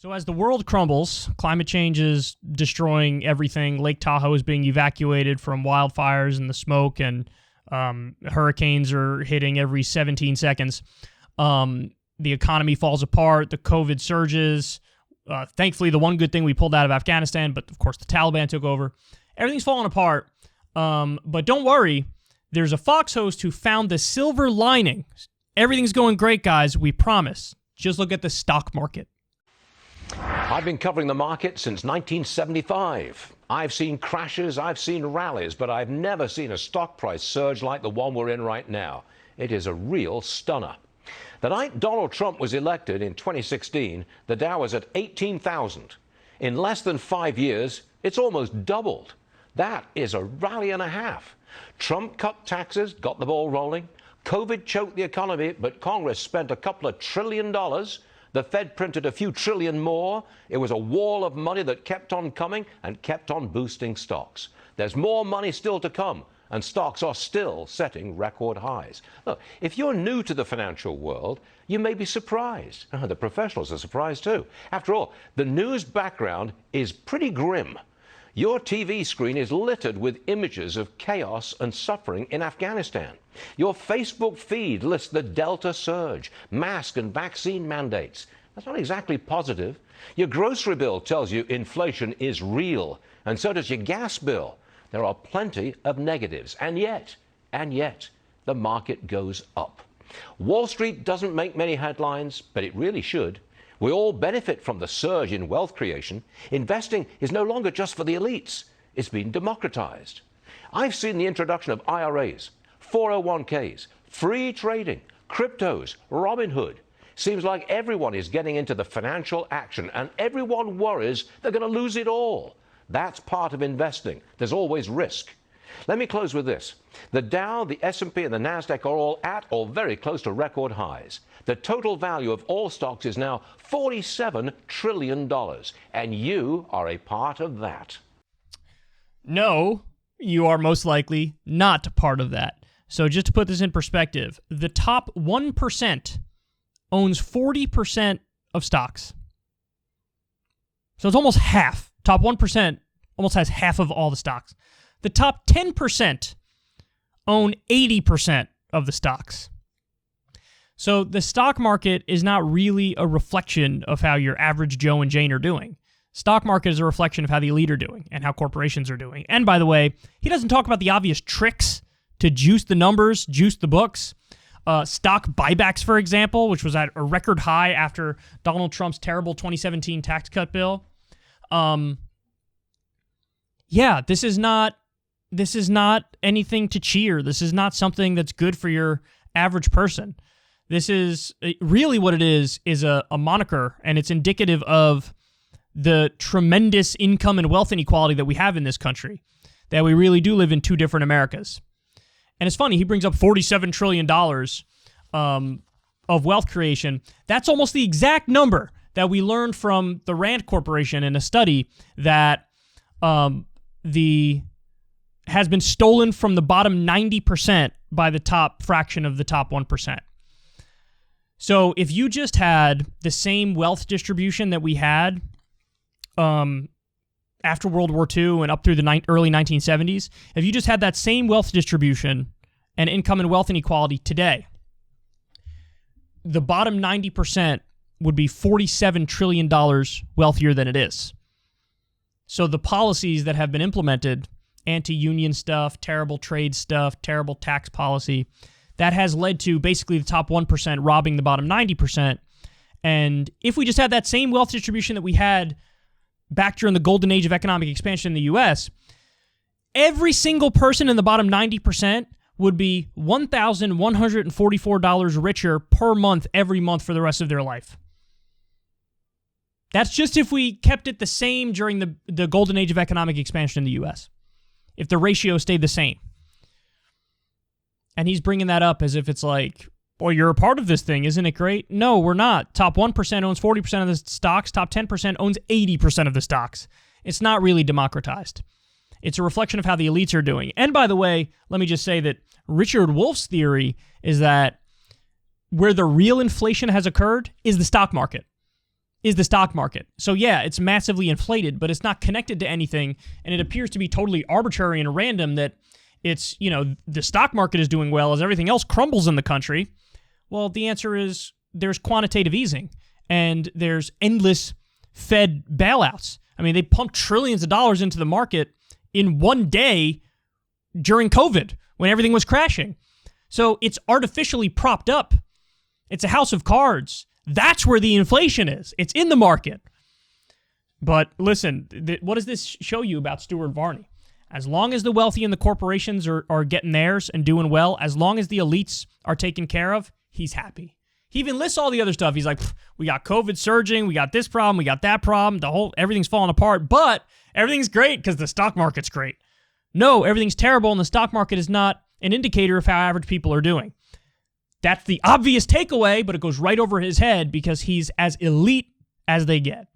So as the world crumbles, climate change is destroying everything. Lake Tahoe is being evacuated from wildfires and the smoke, and hurricanes are hitting every 17 seconds. The economy falls apart. The COVID surges. Thankfully, the one good thing we pulled out of Afghanistan, but of course the Taliban took over. Everything's falling apart. But don't worry. There's a Fox host who found the silver lining. Everything's going great, guys. We promise. Just look at the stock market. I've been covering the market since 1975. I've seen crashes, I've seen rallies, but I've never seen a stock price surge like the one we're in right now. It is a real stunner. The night Donald Trump was elected in 2016, the Dow was at 18,000. In less than 5 years, it's almost doubled. That is a rally and a half. Trump cut taxes, got the ball rolling. COVID choked the economy, but Congress spent a couple of $1 trillion. The Fed printed a few trillion more. It was a wall of money that kept on coming and kept on boosting stocks. There's more money still to come, and stocks are still setting record highs. Look, if you're new to the financial world, you may be surprised. The professionals are surprised too. After all, the news background is pretty grim. Your TV screen is littered with images of chaos and suffering in Afghanistan. Your Facebook feed lists the Delta surge, mask and vaccine mandates. That's not exactly positive. Your grocery bill tells you inflation is real, and so does your gas bill. There are plenty of negatives, and yet, the market goes up. Wall Street doesn't make many headlines, but it really should. We all benefit from the surge in wealth creation. Investing is no longer just for the elites. It's been democratized. I've seen the introduction of IRAs, 401ks, free trading, cryptos, Robinhood. Seems like everyone is getting into the financial action, and everyone worries they're going to lose it all. That's part of investing. There's always risk. Let me close with this. The Dow, the S&P, and the NASDAQ are all at or very close to record highs. The total value of all stocks is now $47 trillion, and you are a part of that. No, you are most likely not part of that. So just to put this in perspective, the top 1% owns 40% of stocks. So it's almost half. Top 1% almost has half of all the stocks. The top 10% own 80% of the stocks. So the stock market is not really a reflection of how your average Joe and Jane are doing. Stock market is a reflection of how the elite are doing and how corporations are doing. And by the way, he doesn't talk about the obvious tricks to juice the numbers, juice the books. Stock buybacks, for example, which was at a record high after Donald Trump's terrible 2017 tax cut bill. This is not anything to cheer. This is not something that's good for your average person. This is really what it is a moniker, and it's indicative of the tremendous income and wealth inequality that we have in this country, that we really do live in two different Americas. And it's funny, he brings up $47 trillion of wealth creation. That's almost the exact number that we learned from the Rand Corporation in a study that has been stolen from the bottom 90% by the top fraction of the top 1%. So if you just had the same wealth distribution that we had after World War II and up through the early 1970s, if you just had that same wealth distribution and income and wealth inequality today, the bottom 90% would be $47 trillion wealthier than it is. So the policies that have been implemented, anti-union stuff, terrible trade stuff, terrible tax policy, that has led to basically the top 1% robbing the bottom 90%. And if we just had that same wealth distribution that we had back during the golden age of economic expansion in the U.S., every single person in the bottom 90% would be $1,144 richer per month every month for the rest of their life. That's just if we kept it the same during the golden age of economic expansion in the U.S., if the ratio stayed the same. And he's bringing that up as if it's like, well, you're a part of this thing, isn't it great? No, we're not. Top 1% owns 40% of the stocks. Top 10% owns 80% of the stocks. It's not really democratized. It's a reflection of how the elites are doing. And by the way, let me just say that Richard Wolff's theory is that where the real inflation has occurred is the stock market. is the stock market. So yeah, it's massively inflated, but it's not connected to anything, and it appears to be totally arbitrary and random that it's, the stock market is doing well as everything else crumbles in the country. Well, the answer is there's quantitative easing, and there's endless Fed bailouts. I mean, they pumped trillions of dollars into the market in one day during COVID when everything was crashing. So it's artificially propped up. It's a house of cards. That's where the inflation is. It's in the market. But listen, what does this show you about Stuart Varney? As long as the wealthy and the corporations are getting theirs and doing well, as long as the elites are taken care of, he's happy. He even lists all the other stuff. He's like, we got COVID surging, we got this problem, we got that problem, everything's falling apart, but everything's great because the stock market's great. No, everything's terrible, and the stock market is not an indicator of how average people are doing. That's the obvious takeaway, but it goes right over his head because he's as elite as they get.